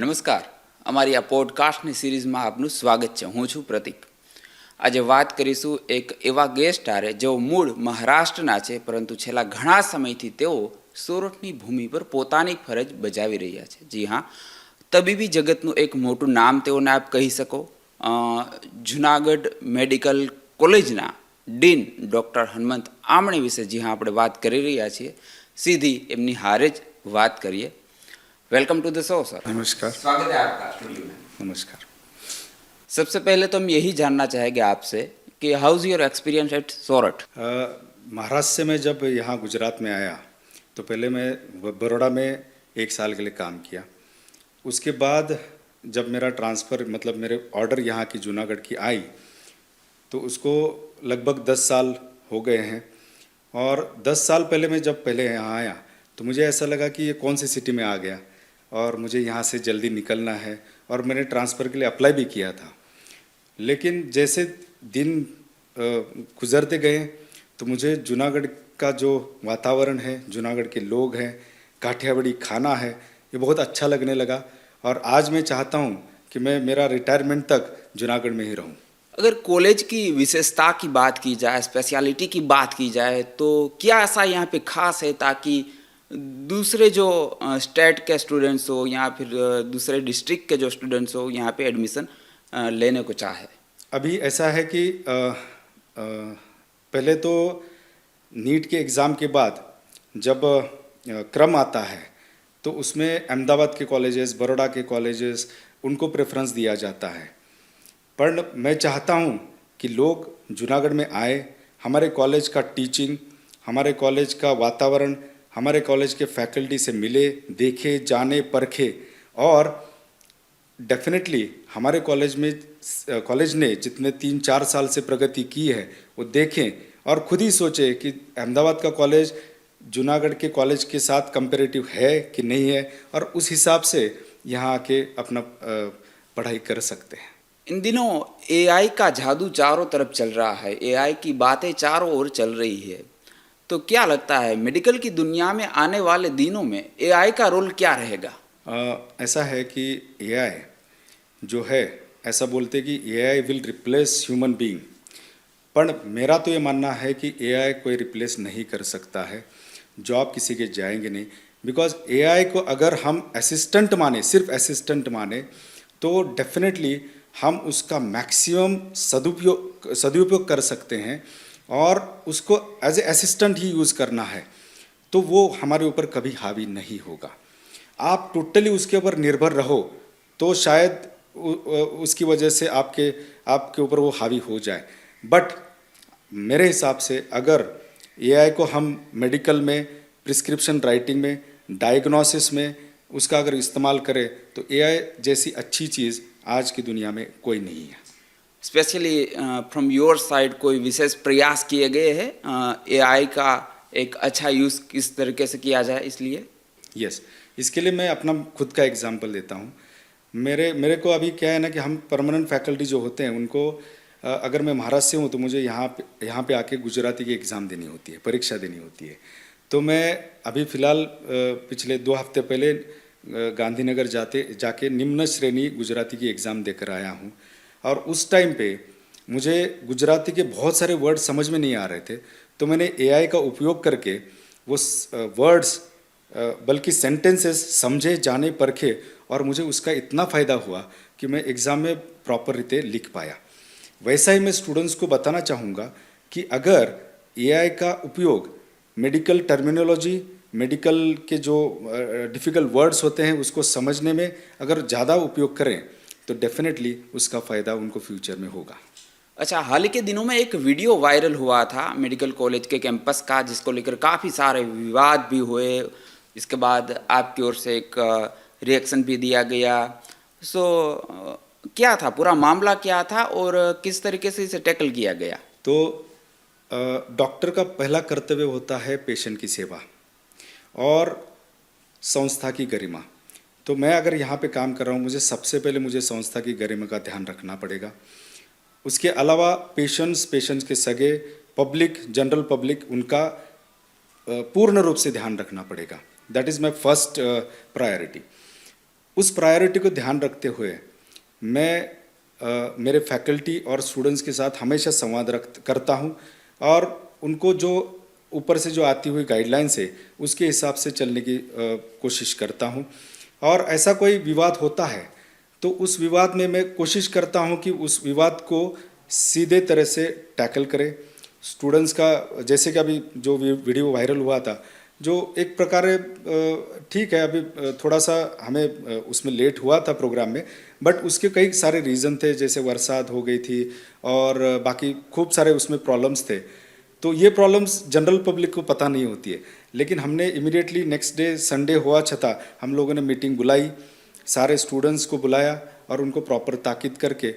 નમસ્કાર. અમારી આ પોડકાસ્ટની સિરીઝમાં આપનું સ્વાગત છે. હું છું પ્રતીક. આજે વાત કરીશું એક એવા ગેસ્ટ હારે જેઓ મૂળ મહારાષ્ટ્રના છે, પરંતુ છેલ્લા ઘણા સમયથી તેઓ સુરતની ભૂમિ પર પોતાની ફરજ બજાવી રહ્યા છે. જી હા, તબીબી જગતનું એક મોટું નામ તેઓને આપ કહી શકો. જુનાગઢ મેડિકલ કોલેજના ડીન ડૉક્ટર હનુમંત આમણે વિશે જી હા આપણે વાત કરી રહ્યા છીએ. सीधी एमनी हारे बात करिए. Welcome to the show sir. नमस्कार. स्वागत है आपका स्टूडियो में. नमस्कार. सबसे पहले तो हम यही जानना चाहेंगे आपसे कि how is your experience eight Sorath. Maharashtra से मैं जब यहाँ गुजरात में आया तो पहले मैं बड़ौदा में 1 साल के लिए काम किया. उसके बाद जब मेरा ट्रांसफ़र मतलब मेरे ऑर्डर यहाँ की जूनागढ़ की आई तो उसको लगभग 10 साल हो गए हैं. और 10 साल पहले मैं जब पहले यहाँ आया तो मुझे ऐसा लगा कि ये कौन सी सिटी में आ गया और मुझे यहाँ से जल्दी निकलना है, और मैंने ट्रांसफ़र के लिए अप्लाई भी किया था. लेकिन जैसे दिन गुज़रते गए तो मुझे जूनागढ़ का जो वातावरण है, जूनागढ़ के लोग हैं, काठियावाड़ी खाना है, ये बहुत अच्छा लगने लगा. और आज मैं चाहता हूँ कि मैं मेरा रिटायरमेंट तक जूनागढ़ में ही रहूँ. अगर कॉलेज की विशेषता की बात की जाए, स्पेशलिटी की बात की जाए, तो क्या ऐसा यहाँ पे खास है ताकि दूसरे जो स्टेट के स्टूडेंट्स हो या फिर दूसरे डिस्ट्रिक्ट के जो स्टूडेंट्स हो यहाँ पे एडमिशन लेने को चाहे? अभी ऐसा है कि पहले तो नीट के एग्ज़ाम के बाद जब क्रम आता है तो उसमें अहमदाबाद के कॉलेजेस, बड़ौदा के कॉलेजेस, उनको प्रेफरेंस दिया जाता है. पर मैं चाहता हूँ कि लोग जूनागढ़ में आए, हमारे कॉलेज का टीचिंग, हमारे कॉलेज का वातावरण, हमारे कॉलेज के फैकल्टी से मिले, देखे, जाने, परखे. और डेफिनेटली हमारे कॉलेज ने जितने 3-4 साल से प्रगति की है वो देखें और खुद ही सोचे कि अहमदाबाद का कॉलेज जूनागढ़ के कॉलेज के साथ कंपेरेटिव है कि नहीं है, और उस हिसाब से यहाँ आके अपना पढ़ाई कर सकते हैं. इन दिनों एआई का जादू चारों तरफ चल रहा है, एआई की बातें चारों ओर चल रही है. तो क्या लगता है मेडिकल की दुनिया में आने वाले दिनों में एआई का रोल क्या रहेगा? ऐसा है कि एआई जो है, ऐसा बोलते कि AI will replace human being, पर मेरा तो ये मानना है कि एआई कोई रिप्लेस नहीं कर सकता है. जॉब किसी के जाएंगे नहीं, बिकॉज एआई को अगर हम असिस्टेंट माने, सिर्फ असिस्टेंट माने, तो डेफिनेटली हम उसका मैक्सिमम सदुपयोग कर सकते हैं और उसको एज ए असिस्टेंट ही यूज़ करना है, तो वो हमारे ऊपर कभी हावी नहीं होगा. आप टोटली उसके ऊपर निर्भर रहो तो शायद उसकी वजह से आपके ऊपर वो हावी हो जाए. बट मेरे हिसाब से अगर एआई को हम मेडिकल में, प्रिस्क्रिप्शन राइटिंग में, डायग्नोसिस में उसका अगर इस्तेमाल करें तो एआई जैसी अच्छी चीज़ आज की दुनिया में कोई नहीं है. स्पेशली फ्रॉम योर साइड कोई विशेष प्रयास किए गए हैं एआई का एक अच्छा यूज़ किस तरीके से किया जाए? इसलिए यस, इसके लिए मैं अपना खुद का एग्जांपल देता हूँ. मेरे को अभी क्या है ना कि हम परमानेंट फैकल्टी जो होते हैं उनको अगर मैं महाराष्ट्र से हूँ तो मुझे यहाँ पे आके गुजराती की एग्ज़ाम देनी होती है, परीक्षा देनी होती है. तो मैं अभी फ़िलहाल पिछले 2 हफ्ते पहले गांधीनगर जाके निम्न श्रेणी गुजराती की एग्ज़ाम देकर आया हूँ. और उस टाइम पे मुझे गुजराती के बहुत सारे वर्ड समझ में नहीं आ रहे थे, तो मैंने एआई का उपयोग करके वो वर्ड्स बल्कि सेंटेंसेस समझे, जाने, परखे, और मुझे उसका इतना फ़ायदा हुआ कि मैं एग्ज़ाम में प्रॉपर रीते लिख पाया. वैसा ही मैं स्टूडेंट्स को बताना चाहूँगा कि अगर एआई का उपयोग मेडिकल टर्मिनोलॉजी, मेडिकल के जो डिफ़िकल्ट वर्ड्स होते हैं उसको समझने में अगर ज़्यादा उपयोग करें तो डेफिनेटली उसका फ़ायदा उनको फ्यूचर में होगा. अच्छा, हाल ही के दिनों में एक वीडियो वायरल हुआ था मेडिकल कॉलेज के कैंपस का, जिसको लेकर काफ़ी सारे विवाद भी हुए. इसके बाद आपकी ओर से एक रिएक्शन भी दिया गया. सो क्या था पूरा मामला, क्या था और किस तरीके से इसे टैकल किया गया? तो डॉक्टर का पहला कर्तव्य होता है पेशेंट की सेवा और संस्था की गरिमा. तो मैं अगर यहाँ पे काम कर रहा हूँ, मुझे सबसे पहले मुझे संस्था की गरिमा का ध्यान रखना पड़ेगा. उसके अलावा पेशेंट्स के सगे, पब्लिक, जनरल पब्लिक, उनका पूर्ण रूप से ध्यान रखना पड़ेगा. That is my first priority. उस प्रायोरिटी को ध्यान रखते हुए मैं मेरे फैकल्टी और स्टूडेंट्स के साथ हमेशा संवाद करता हूँ और उनको जो ऊपर से जो आती हुई गाइडलाइंस है उसके हिसाब से चलने की कोशिश करता हूँ। और ऐसा कोई विवाद होता है तो उस विवाद में मैं कोशिश करता हूँ कि उस विवाद को सीधे तरह से टैकल करें। स्टूडेंट्स का जैसे कि अभी जो वीडियो वायरल हुआ था, जो एक प्रकार ठीक है, अभी थोड़ा सा हमें उसमें लेट हुआ था प्रोग्राम में, बट उसके कई सारे रीज़न थे, जैसे बरसात हो गई थी और बाकी खूब सारे उसमें प्रॉब्लम्स थे। तो ये प्रॉब्लम्स जनरल पब्लिक को पता नहीं होती है, लेकिन हमने इमीडिएटली नेक्स्ट डे संडे हुआ छता हम लोगों ने मीटिंग बुलाई, सारे स्टूडेंट्स को बुलाया और उनको प्रॉपर ताकीद करके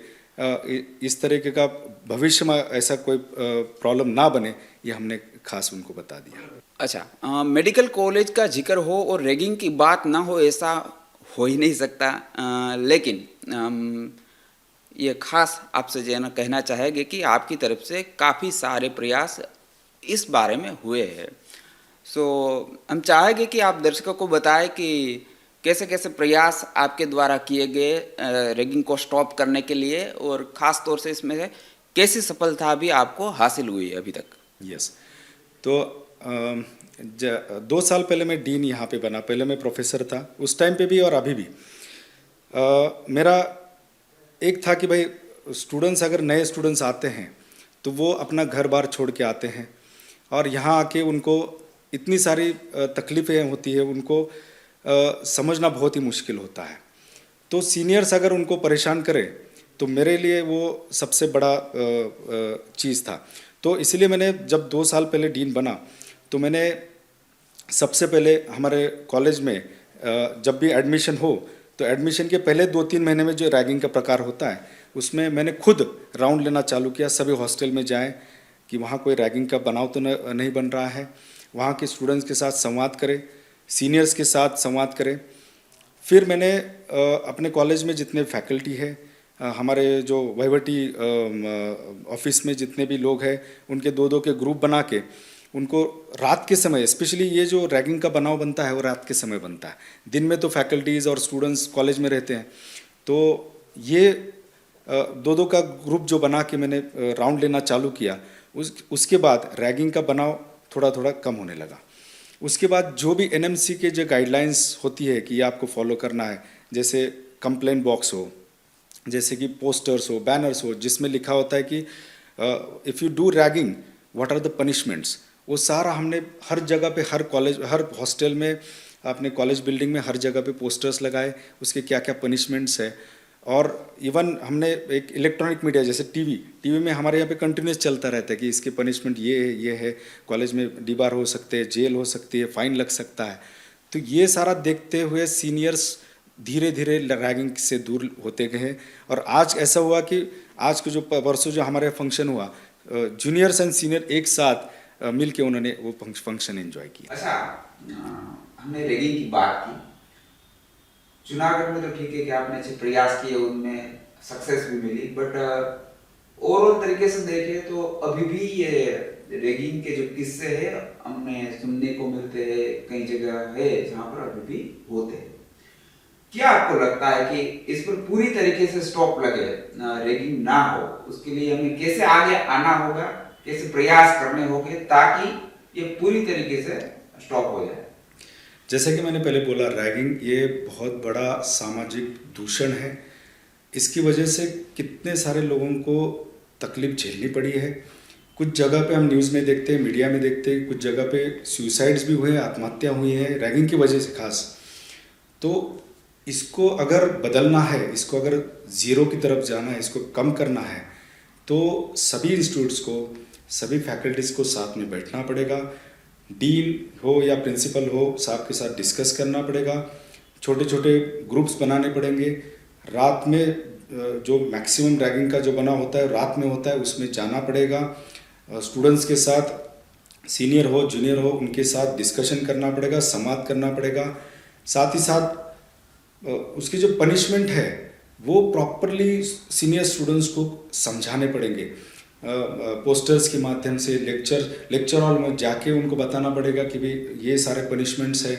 इस तरीके का भविष्य में ऐसा कोई प्रॉब्लम ना बने, ये हमने खास उनको बता दिया। अच्छा, मेडिकल कॉलेज का जिक्र हो और रैगिंग की बात ना हो ऐसा हो ही नहीं सकता, लेकिन ये खास आपसे जो है ना कहना चाहेंगे कि आपकी तरफ से काफ़ी सारे प्रयास इस बारे में हुए हैं। सो हम चाहेंगे कि आप दर्शकों को बताएं कि कैसे कैसे प्रयास आपके द्वारा किए गए रैगिंग को स्टॉप करने के लिए, और ख़ास तौर से इसमें से कैसी सफलता भी आपको हासिल हुई है अभी तक। यस, तो 2 साल पहले मैं डीन यहाँ पे बना, पहले मैं प्रोफेसर था उस टाइम पे भी और अभी भी। मेरा एक था कि भाई स्टूडेंट्स, अगर नए स्टूडेंट्स आते हैं तो वो अपना घर बार छोड़ के आते हैं और यहाँ आके उनको इतनी सारी तकलीफ़ें होती है, उनको समझना बहुत ही मुश्किल होता है। तो सीनियर्स अगर उनको परेशान करे तो मेरे लिए वो सबसे बड़ा चीज़ था। तो इसलिए मैंने जब 2 साल पहले डीन बना तो मैंने सबसे पहले हमारे कॉलेज में जब भी एडमिशन हो तो एडमिशन के पहले 2-3 महीने में जो रैगिंग का प्रकार होता है उसमें मैंने खुद राउंड लेना चालू किया। सभी हॉस्टल में जाएं कि वहाँ कोई रैगिंग का बनाव तो नहीं बन रहा है, वहाँ के स्टूडेंट्स के साथ संवाद करें, सीनियर्स के साथ संवाद करें। फिर मैंने अपने कॉलेज में जितने फैकल्टी है, हमारे जो वहीवटी ऑफिस में जितने भी लोग हैं, उनके 2-2 के ग्रुप बना के उनको रात के समय, स्पेशली ये जो रैगिंग का बनाव बनता है वो रात के समय बनता है। दिन में तो फैकल्टीज़ और स्टूडेंट्स कॉलेज में रहते हैं, तो ये 2-2 का ग्रुप जो बना के मैंने राउंड लेना चालू किया, उसके बाद रैगिंग का बनाव थोड़ा थोड़ा कम होने लगा। उसके बाद जो भी एनएमसी के जो गाइडलाइंस होती है कि ये आपको फॉलो करना है, जैसे कंप्लेंट बॉक्स हो, जैसे कि पोस्टर्स हो, बैनर्स हो, जिसमें लिखा होता है कि if you do ragging what are the punishments, वो सारा हमने हर जगह पे, हर कॉलेज, हर हॉस्टल में, अपने कॉलेज बिल्डिंग में हर जगह पे पोस्टर्स लगाए, उसके क्या क्या पनिशमेंट्स है। और इवन हमने एक इलेक्ट्रॉनिक मीडिया जैसे टीवी में हमारे यहाँ पे कंटिन्यूस चलता रहता है कि इसके पनिशमेंट ये है, कॉलेज में डीबार हो सकते हैं, जेल हो सकती है, फाइन लग सकता है। तो ये सारा देखते हुए सीनियर्स धीरे धीरे रैगिंग से दूर होते गए और आज ऐसा हुआ कि आज के जो परसों जो हमारे फंक्शन हुआ, जूनियर्स एंड सीनियर एक साथ मिल के उन्होंने वो फंक्शन एंजॉय किया। अच्छा, हमने रैगिंग की बात की, जूनागढ़ में तो ठीक है कि आपने अच्छे प्रयास किए, उनमें सक्सेस भी मिली, बट ओवरऑल तरीके से देखें तो अभी भी ये रैगिंग के जो किस्से हैं हमने सुनने को मिलते हैं, कई जगह है जहाँ पर अभी भी होते हैं। क्या आपको लगता है कि इस पर पूरी तरीके से स्टॉप लगे, रैगिंग ना हो, उसके लिए हमें कैसे आगे आना होगा, कैसे प्रयास करने होंगे ताकि ये पूरी तरीके से स्टॉप हो जाए? जैसे कि मैंने पहले बोला, रैगिंग ये बहुत बड़ा सामाजिक दूषण है। इसकी वजह से कितने सारे लोगों को तकलीफ झेलनी पड़ी है। कुछ जगह पे हम न्यूज़ में देखते हैं, मीडिया में देखते हैं, कुछ जगह पे सुसाइड्स भी हुए, आत्महत्या हुई है रैगिंग की वजह से खास। तो इसको अगर बदलना है, इसको अगर ज़ीरो की तरफ जाना है, इसको कम करना है, तो सभी इंस्टीट्यूट्स को, सभी फैकल्टीज़ को साथ में बैठना पड़ेगा। डीन हो या प्रिंसिपल हो, साहब के साथ डिस्कस करना पड़ेगा, छोटे छोटे ग्रुप्स बनाने पड़ेंगे। रात में जो मैक्सिमम रैगिंग का जो बना होता है रात में होता है, उसमें जाना पड़ेगा। स्टूडेंट्स के साथ, सीनियर हो जूनियर हो, उनके साथ डिस्कशन करना पड़ेगा, संवाद करना पड़ेगा। साथ ही साथ उसकी जो पनिशमेंट है वो प्रॉपरली सीनियर स्टूडेंट्स को समझाने पड़ेंगे, पोस्टर्स के माध्यम से, लेक्चर हॉल में जाके उनको बताना पड़ेगा कि भाई ये सारे पनिशमेंट्स है।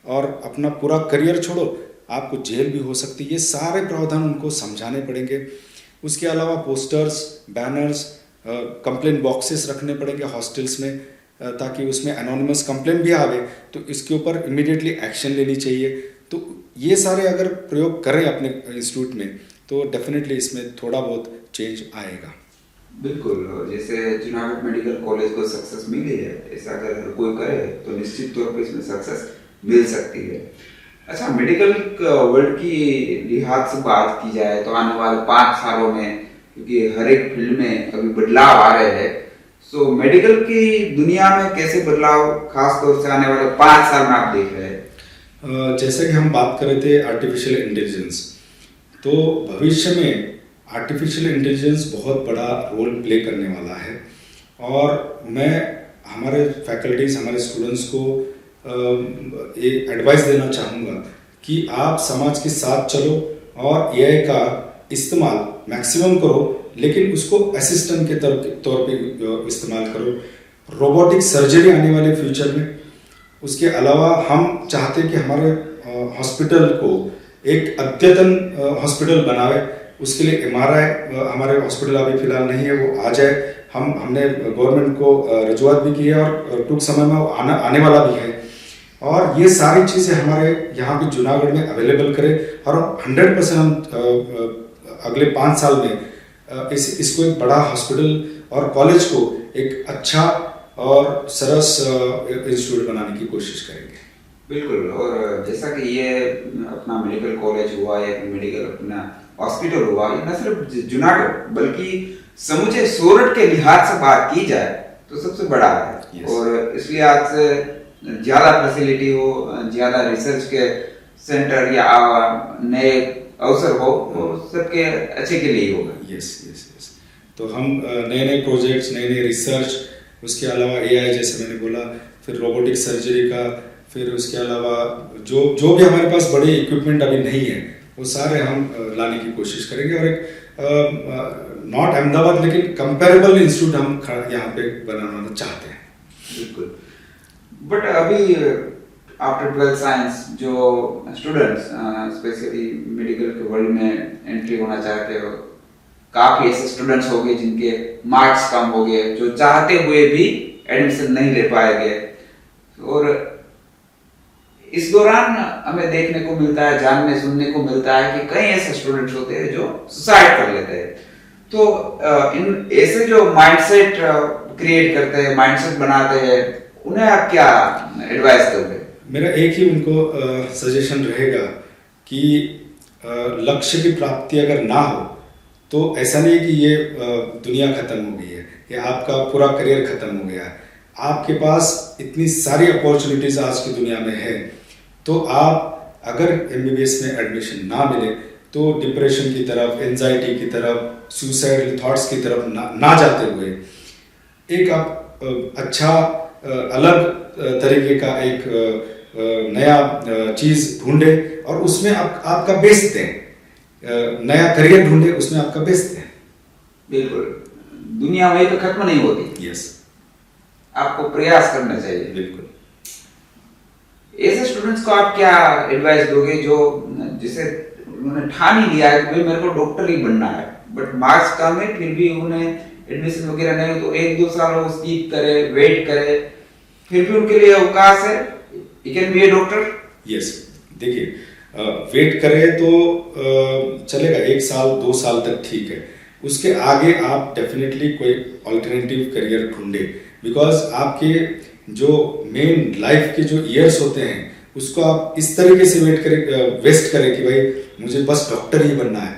और अपना पूरा करियर छोड़ो, आपको जेल भी हो सकती है। ये सारे प्रावधान उनको समझाने पड़ेंगे। उसके अलावा पोस्टर्स, बैनर्स, कंप्लेंट बॉक्सेस रखने पड़ेंगे हॉस्टल्स में, ताकि उसमें एनोनिमस कंप्लेंट भी आवे तो इसके ऊपर इमीडिएटली एक्शन लेनी चाहिए। तो ये सारे अगर प्रयोग करें अपने इंस्टीट्यूट में तो डेफिनेटली इसमें थोड़ा बहुत चेंज आएगा। बिल्कुल, जैसे जूनागढ़ मेडिकल कॉलेज को सक्सेस मिली है, ऐसा अगर कोई करे तो निश्चित तौर पर इसमें सक्सेस मिल सकती है। अच्छा, मेडिकल वर्ल्ड की लिहाज से बात की जाए तो आने वाले 5 सालों में, क्योंकि हर एक फील्ड में अभी बदलाव आ रहे हैं, सो मेडिकल की दुनिया में कैसे बदलाव खास तौर से आने वाले 5 साल में आप देख रहे हैं? जैसे कि हम बात कर रहे थे आर्टिफिशियल इंटेलिजेंस, तो भविष्य में आर्टिफिशियल इंटेलिजेंस बहुत बड़ा रोल प्ले करने वाला है। और मैं हमारे फैकल्टीज, हमारे स्टूडेंट्स को एक एडवाइस देना चाहूँगा कि आप समाज के साथ चलो और एआई का इस्तेमाल मैक्सिमम करो, लेकिन उसको असिस्टेंट के तौर पे इस्तेमाल करो। रोबोटिक सर्जरी आने वाले फ्यूचर में। उसके अलावा हम चाहते कि हमारे हॉस्पिटल को एक अद्यतन हॉस्पिटल बनावे। उसके लिए एमआरआई हमारे हॉस्पिटल अभी फिलहाल नहीं है, वो आ जाए। हमने गवर्नमेंट को रजूआत भी की है और टूंक समय में आने वाला भी है। और ये सारी चीज़ें हमारे यहाँ पे जूनागढ़ में अवेलेबल करें और 100% हम अगले 5 साल में इसको एक बड़ा हॉस्पिटल और कॉलेज को एक अच्छा और सरस इंस्टीट्यूट बनाने की कोशिश करेंगे। बिल्कुल, और जैसा कि ये अपना मेडिकल कॉलेज हुआ या मेडिकल अपना हॉस्पिटल हुआ, ये न सिर्फ जूनागढ़ बल्कि समूचे सोरठ के लिहाज से बात की जाए तो सबसे बड़ा है। और इसलिए आज से ज्यादा फैसिलिटी हो, ज्यादा रिसर्च के सेंटर या नए अवसर हो, वो सबके अच्छे के लिए होगा। यस। तो हम नए प्रोजेक्ट्स, नए रिसर्च, उसके अलावा एआई जैसे मैंने बोला, फिर रोबोटिक सर्जरी का, फिर उसके अलावा जो भी हमारे पास बड़े इक्विपमेंट अभी नहीं है वो सारे हम लाने की कोशिश करेंगे। और एक नॉट अहमदाबाद लेकिन कंपेरेबल इंस्टीट्यूट हम यहाँ पे बनाना चाहते हैं। बिल्कुल, बट अभी आफ्टर 12th साइंस जो स्टूडेंट्स स्पेशली मेडिकल के वर्ल्ड में एंट्री होना चाहते हो, काफी ऐसे स्टूडेंट्स हो गए जिनके मार्क्स कम हो गए, जो चाहते हुए भी एडमिशन नहीं ले पाएंगे। और इस दौरान हमें देखने को मिलता है, जानने सुनने को मिलता है कि कई ऐसे स्टूडेंट्स होते हैं जो सुसाइड कर लेते हैं। तो इन ऐसे जो माइंडसेट क्रिएट करते हैं, माइंडसेट बनाते हैं, उन्हें आप क्या एडवाइस दोगे? मेरा एक ही उनको सजेशन रहेगा कि लक्ष्य की प्राप्ति अगर ना हो तो ऐसा नहीं है कि ये दुनिया खत्म हो गई है या आपका पूरा करियर खत्म हो गया है। आपके पास इतनी सारी अपॉर्चुनिटीज आज की दुनिया में है, तो आप अगर एमबीबीएस में एडमिशन ना मिले तो डिप्रेशन की तरफ, एंजाइटी की तरफ, सुसाइडल थॉट्स की तरफ ना जाते हुए एक आप अच्छा अलग तरीके का एक नया चीज ढूंढे और उसमें आपका बेस्ट दें, नया करियर ढूंढे, उसमें आपका बेस्ट दें। बिल्कुल, दुनिया वहीं पे खत्म नहीं होती। यस, आपको प्रयास करना चाहिए। बिल्कुल। ऐसे स्टूडेंट्स को आप क्या एडवाइस दोगे जो जिसे उन्होंने ठान ही लिया है कि मेरे को डॉक्टर ही बनना है, बट मार्क्स कम है, फिर भी उन्हें एडमिशन वगैरह नहीं हो, तो 1-2 साल वो स्कीप करे, वेट करे, फिर भी उनके लिए अवकाश है, he can be A doctor? Yes, देखिए वेट करे तो चलेगा, 1 साल 2 साल तक ठीक है। उसके आगे आप डेफिनेटली कोई ऑल्टरनेटिव करियर ढूंढे, बिकॉज आपके जो मेन लाइफ के जो ईयर्स होते हैं उसको आप इस तरीके से वेस्ट करें कि भाई मुझे बस डॉक्टर ही बनना है,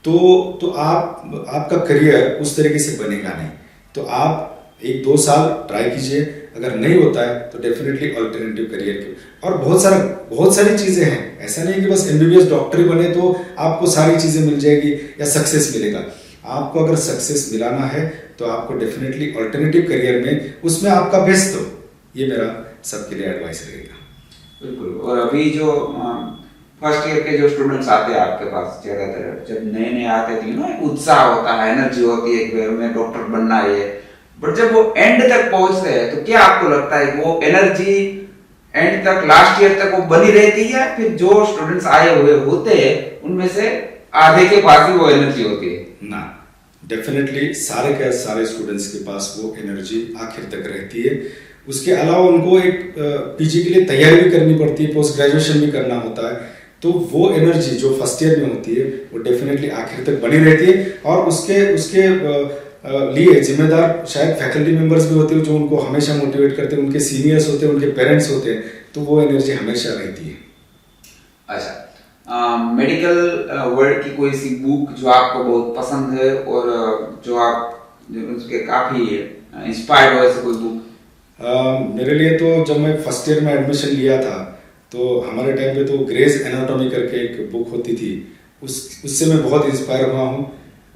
तो आपका करियर उस तरीके से बनेगा नहीं। तो आप 1-2 साल ट्राई कीजिए, अगर नहीं होता है तो डेफिनेटली अल्टरनेटिव करियर की। और बहुत सारी चीज़ें हैं, ऐसा नहीं है कि बस एमबीबीएस डॉक्टर ही बने तो आपको सारी चीज़ें मिल जाएगी या सक्सेस मिलेगा। आपको अगर सक्सेस मिलाना है तो आपको डेफिनेटली अल्टरनेटिव करियर में उसमें आपका बेस्ट दो, ये मेरा सबके लिए एडवाइस रहेगा। बिल्कुल। और अभी जो फर्स्ट ईयर के जो स्टूडेंट्स आते हैं आपके पास, ज्यादातर जब नए आते थे ना, उत्साह होता है, एनर्जी होती है कि मैं डॉक्टर बनना है, बट जब वो एंड तक पहुंचते हैं तो क्या आपको लगता है वो एनर्जी एंड तक, लास्ट ईयर तक वो बनी रहती है, फिर जो स्टूडेंट्स आए हुए होते हैं उनमें से आधे के पास ही वो एनर्जी होती है? ना, डेफिनेटली सारे के सारे स्टूडेंट्स के पास वो एनर्जी आखिर तक रहती है। उसके अलावा उनको एक पीजी के लिए तैयारी भी करनी पड़ती है, पोस्ट ग्रेजुएशन भी करना होता है, तो वो एनर्जी जो फर्स्ट ईयर में होती है वो डेफिनेटली आखिर तक बनी रहती है। और उसके उसके लिए जिम्मेदार शायद फैकल्टी मेंबर्स भी होते हैं जो उनको हमेशा मोटिवेट करते हैं, उनके सीनियर्स होते हैं, उनके पेरेंट्स होते हैं, तो वो एनर्जी हमेशा रहती है। अच्छा, मेडिकल वर्ल्ड की कोई सी बुक जो आपको बहुत पसंद है और जो उसके काफी इंस्पायर्ड हो, ऐसी कोई बुक? मेरे लिए तो जब मैं फर्स्ट ईयर में एडमिशन लिया था तो हमारे टाइम पे तो ग्रेज एनाटॉमी करके एक बुक होती थी, उससे मैं बहुत इंस्पायर हुआ हूँ।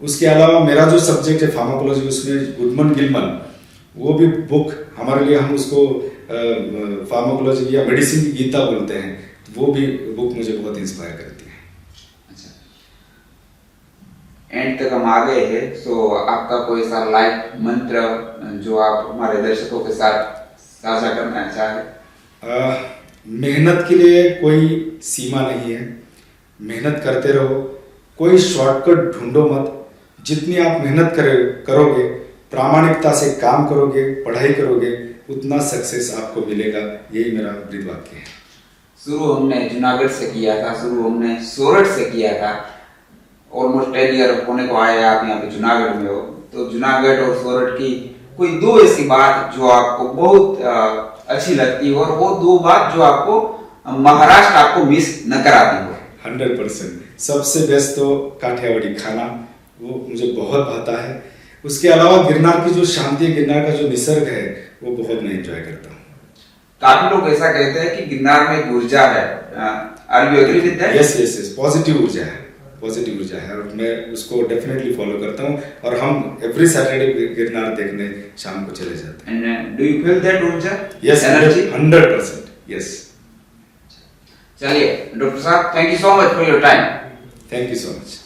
उसके अलावा मेरा जो सब्जेक्ट है फार्माकोलॉजी, उसमें गुडमन गिलमन, वो भी बुक हमारे लिए, हम उसको फार्माकोलॉजी या मेडिसिन की गीता बोलते हैं, तो वो भी बुक मुझे बहुत इंस्पायर करती है। अच्छा, एंड तक हम आ गए हैं, सो आपका कोई सा लाइफ मंत्र जो आप हमारे दर्शकों के साथ साझा करना चाहें? मेहनत के लिए कोई सीमा नहीं है, मेहनत करते रहो, कोई शॉर्टकट ढूंढो मत। जितनी आप मेहनत करोगे, प्रामाणिकता से काम करोगे, पढ़ाई करोगे, उतना सक्सेस आपको मिलेगा। यही मेरा ब्रीद वाक्य है। शुरू हमने जूनागढ़ से किया था, शुरू हमने सोरठ से किया था, ऑलमोस्ट 10 ईयर होने को आया, आप यहाँ पे जूनागढ़ में हो, तो जूनागढ़ और सोरठ की कोई दो ऐसी बात जो आपको बहुत अच्छी लगती हो, और वो दो बात जो आपको महाराष्ट्र आपको मिस न कराती हो? 100% सबसे बेस्ट तो काठियावाड़ी खाना, वो मुझे बहुत भाता है। उसके अलावा गिरनार की जो शांति है, गिरनार का जो निसर्ग है, वो बहुत मैं एंजॉय करता हूँ। काफी लोग ऐसा कहते हैं कि गिरनार में एक ऊर्जा है, are you agree with that? Yes yes yes, positive ऊर्जा है, पॉजिटिव ऊर्जा है, और मैं उसको डेफिनेटली फॉलो करता हूँ। और हम एवरी सैटरडे गिरनार देखने शाम को चले जाते हैं। And do you feel that ऊर्जा? Yes, energy? 100%, यस। चलिए डॉक्टर साहब, thank you so much for your time. Thank you so much.